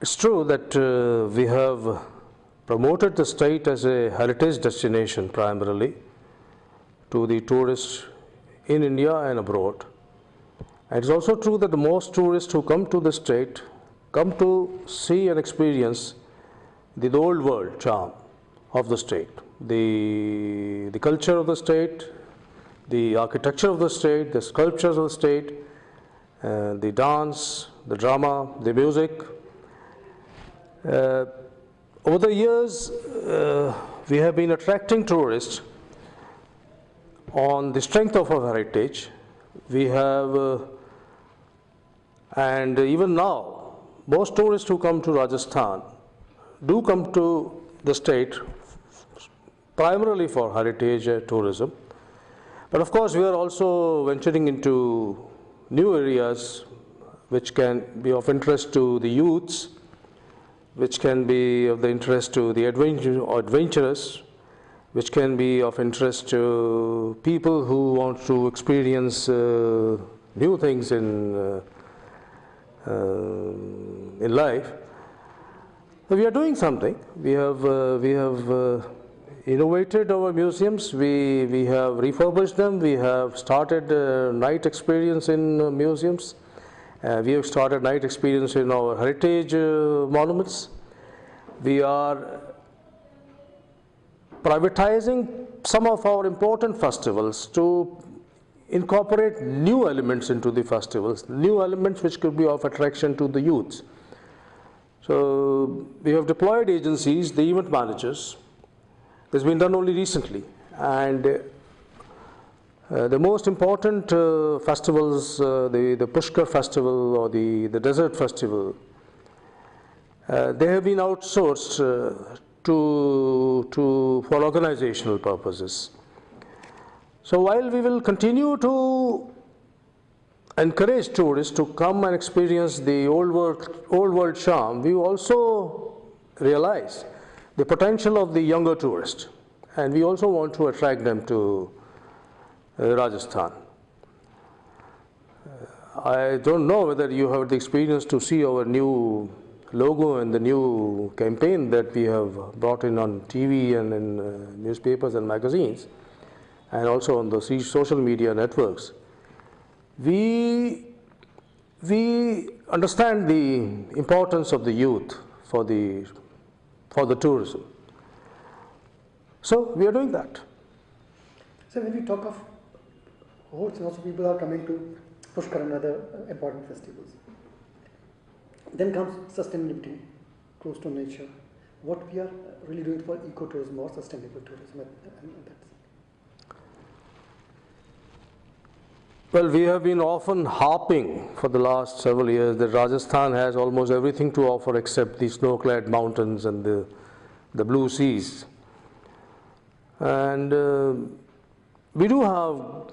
It's true that we have promoted the state as a heritage destination primarily to the tourists in India and abroad. And it's also true that the most tourists who come to the state come to see and experience the old world charm of the state, the culture of the state, the architecture of the state, the sculptures of the state, the dance, the drama, the music. Over the years, we have been attracting tourists on the strength of our heritage. We have, and even now, most tourists who come to Rajasthan do come to the state primarily for heritage tourism. But of course, we are also venturing into new areas which can be of interest to the youths, which can be of the interest to the adventurous, which can be of interest to people who want to experience new things in life. So we are doing something. We have innovated our museums. We have refurbished them. We have started night experience in museums. We have started night experience in our heritage monuments. We are privatizing some of our important festivals to incorporate new elements into the festivals, new elements which could be of attraction to the youths. So we have deployed agencies, the event managers. This has been done only recently, and the most important festivals, the Pushkar festival or the desert festival, they have been outsourced for organizational purposes. So while we will continue to encourage tourists to come and experience the old world charm, we also realize the potential of the younger tourist, and we also want to attract them to Rajasthan. I don't know whether you have the experience to see our new logo and the new campaign that we have brought in on TV and in newspapers and magazines, and also on the social media networks. We understand the importance of the youth for the tourism. So we are doing that. So when we talk of hordes, also people are coming to Pushkar and other important festivals. Then comes sustainability, close to nature. What we are really doing for eco-tourism or sustainable tourism? Well, we have been often harping for the last several years that Rajasthan has almost everything to offer except the snow-clad mountains and the blue seas. And we do have,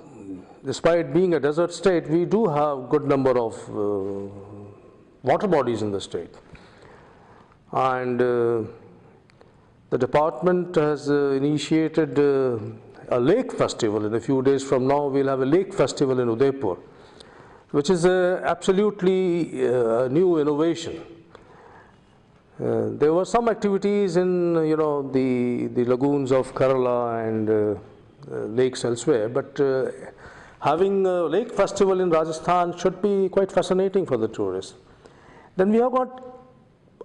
despite being a desert state, we do have good number of water bodies in the state. And the department has initiated a lake festival. In a few days from now, we'll have a lake festival in Udaipur, which is absolutely a new innovation. There were some activities in the lagoons of Kerala and lakes elsewhere, but having a lake festival in Rajasthan should be quite fascinating for the tourists. Then we have got,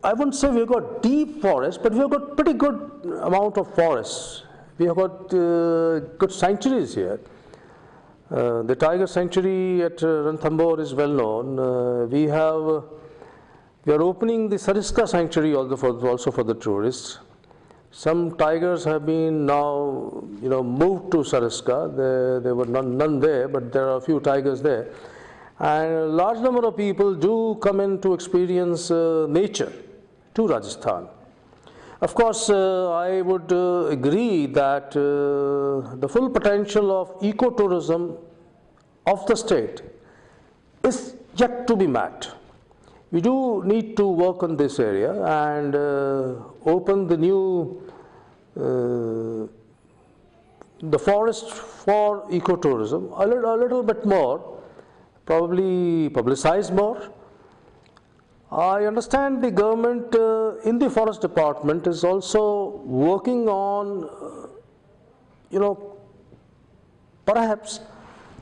I wouldn't say we've got deep forests, but we have got pretty good amount of forests. We have got good sanctuaries here. The tiger sanctuary at Ranthambore is well known. We are opening the Sariska sanctuary also for the tourists. Some tigers have been now moved to Sariska. There were none there, but there are a few tigers there. And a large number of people do come in to experience nature to Rajasthan. Of course, I would agree that the full potential of ecotourism of the state is yet to be met. We do need to work on this area and open the new the forest for ecotourism a little bit more, probably publicize more. I understand the government in the forest department is also working on, perhaps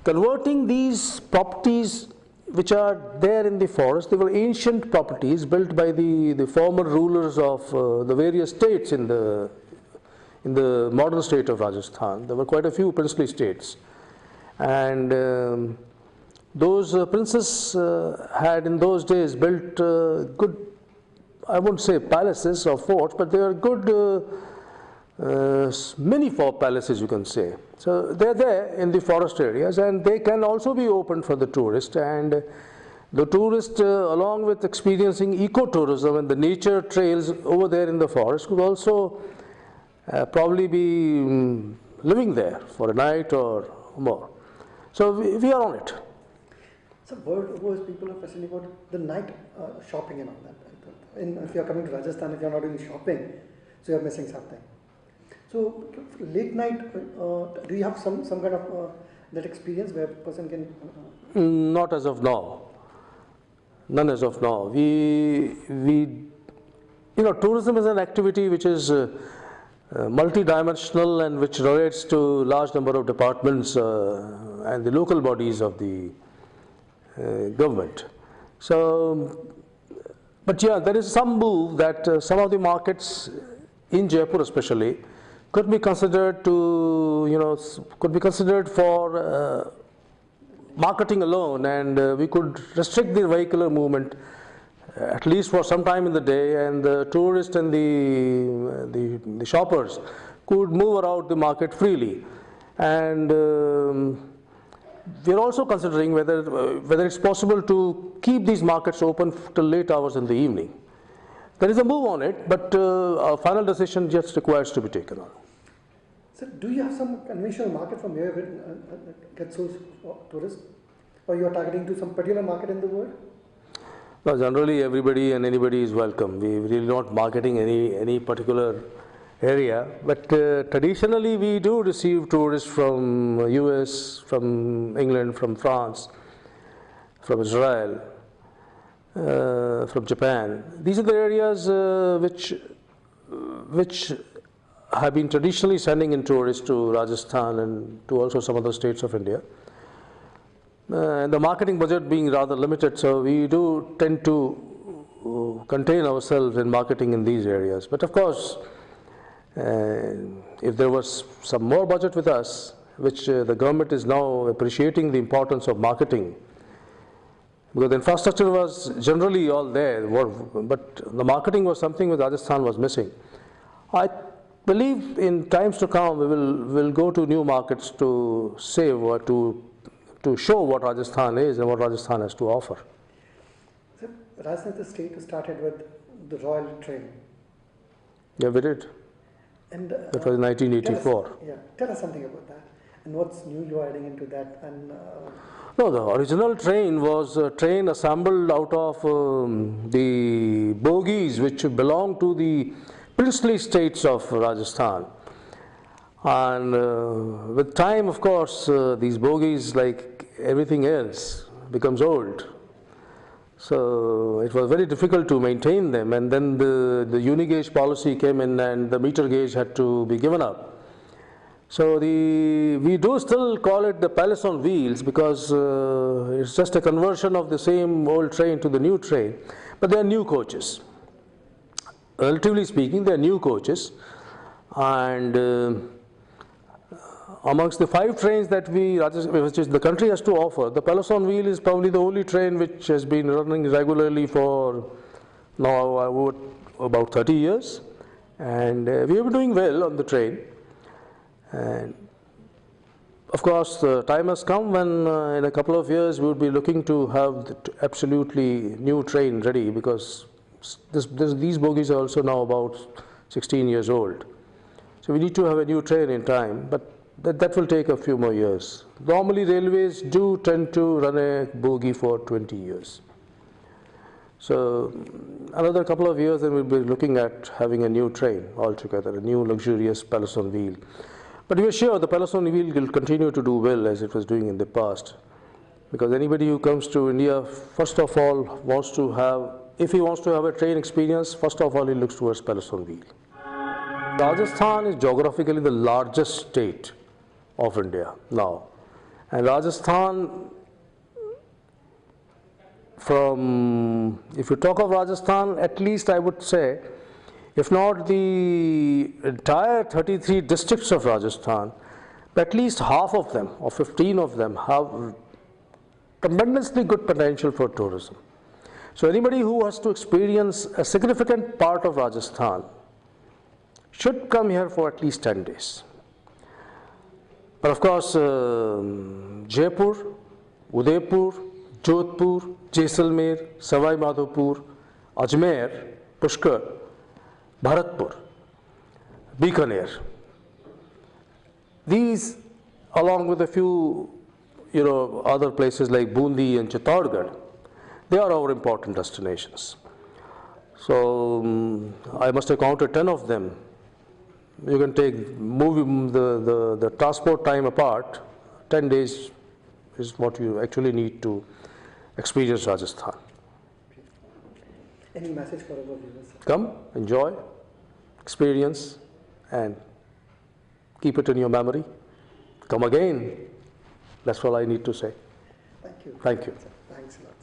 converting these properties which are there in the forest. They were ancient properties built by the former rulers of the various states in the modern state of Rajasthan. There were quite a few princely states, and those princes had in those days built good, I won't say palaces or forts, but they are good many palaces, you can say. So they're there in the forest areas, and they can also be opened for the tourist. And the tourist, along with experiencing ecotourism and the nature trails over there in the forest, could also probably be living there for a night or more. So we are on it. So world over, people are fascinated about the night shopping and all that. If you are coming to Rajasthan, if you are not doing shopping, so you are missing something. So late night, do you have some kind of that experience where a person can? Not as of now. None as of now. Tourism is an activity which is multi-dimensional and which relates to large number of departments and the local bodies of the government. So, but yeah, there is some move that some of the markets in Jaipur especially could be considered for marketing alone, and we could restrict the vehicular movement at least for some time in the day, and the tourists and the shoppers could move around the market freely. And we are also considering whether it's possible to keep these markets open till late hours in the evening. There is a move on it, but a final decision just requires to be taken on. So, do you have some conventional market from where it gets those tourists, or you are targeting to some particular market in the world? No, generally everybody and anybody is welcome. We really not marketing any particular area, but traditionally we do receive tourists from US, from England, from France, from Israel, from Japan. These are the areas which have been traditionally sending in tourists to Rajasthan and to also some other states of India. And the marketing budget being rather limited, so we do tend to contain ourselves in marketing in these areas. But of course, if there was some more budget with us, which the government is now appreciating the importance of marketing, because the infrastructure was generally all there, but the marketing was something that Rajasthan was missing. I believe in times to come we will go to new markets to save or to show what Rajasthan is and what Rajasthan has to offer. So, Rajasthan, the state started with the royal train. Yeah, we did. And that was 1984. Tell us something about that. And what's new you are adding into that? And no, the original train was a train assembled out of the bogies which belonged to the princely states of Rajasthan. And with time, of course, these bogies, like everything else, becomes old. So it was very difficult to maintain them, and then the unigauge policy came in and the meter gauge had to be given up. So we do still call it the palace on wheels because it's just a conversion of the same old train to the new train, but they are new coaches. Relatively speaking, they are new coaches, and amongst the 5 trains that which the country has to offer, the Palace on Wheel is probably the only train which has been running regularly for now about 30 years, and we have been doing well on the train. And of course, the time has come when in a couple of years we would be looking to have the absolutely new train ready, because these bogies are also now about 16 years old. So we need to have a new train in time, but that will take a few more years. Normally railways do tend to run a bogie for 20 years. So another couple of years then we'll be looking at having a new train altogether, a new luxurious Palace on Wheel. But we are sure the Palace on Wheel will continue to do well as it was doing in the past, because anybody who comes to India, first of all, wants to have if he wants to have a train experience, first of all, he looks towards Palace on Wheel. Rajasthan is geographically the largest state of India now. And Rajasthan, if you talk of Rajasthan, at least I would say, if not the entire 33 districts of Rajasthan, at least half of them or 15 of them have tremendously good potential for tourism. So anybody who has to experience a significant part of Rajasthan should come here for at least 10 days. But of course, Jaipur, Udaipur, Jodhpur, Jaisalmer, Savai Madhopur, Ajmer, Pushkar, Bharatpur, Bikaner. These, along with a few, other places like Bundi and Chittorgarh, they are our important destinations. So I must have counted 10 of them. You can move the transport time apart. 10 days is what you actually need to experience Rajasthan. Any message for our viewers? Come, enjoy, experience, and keep it in your memory. Come again. That's all I need to say. Thank you. Thank you. Thanks a lot.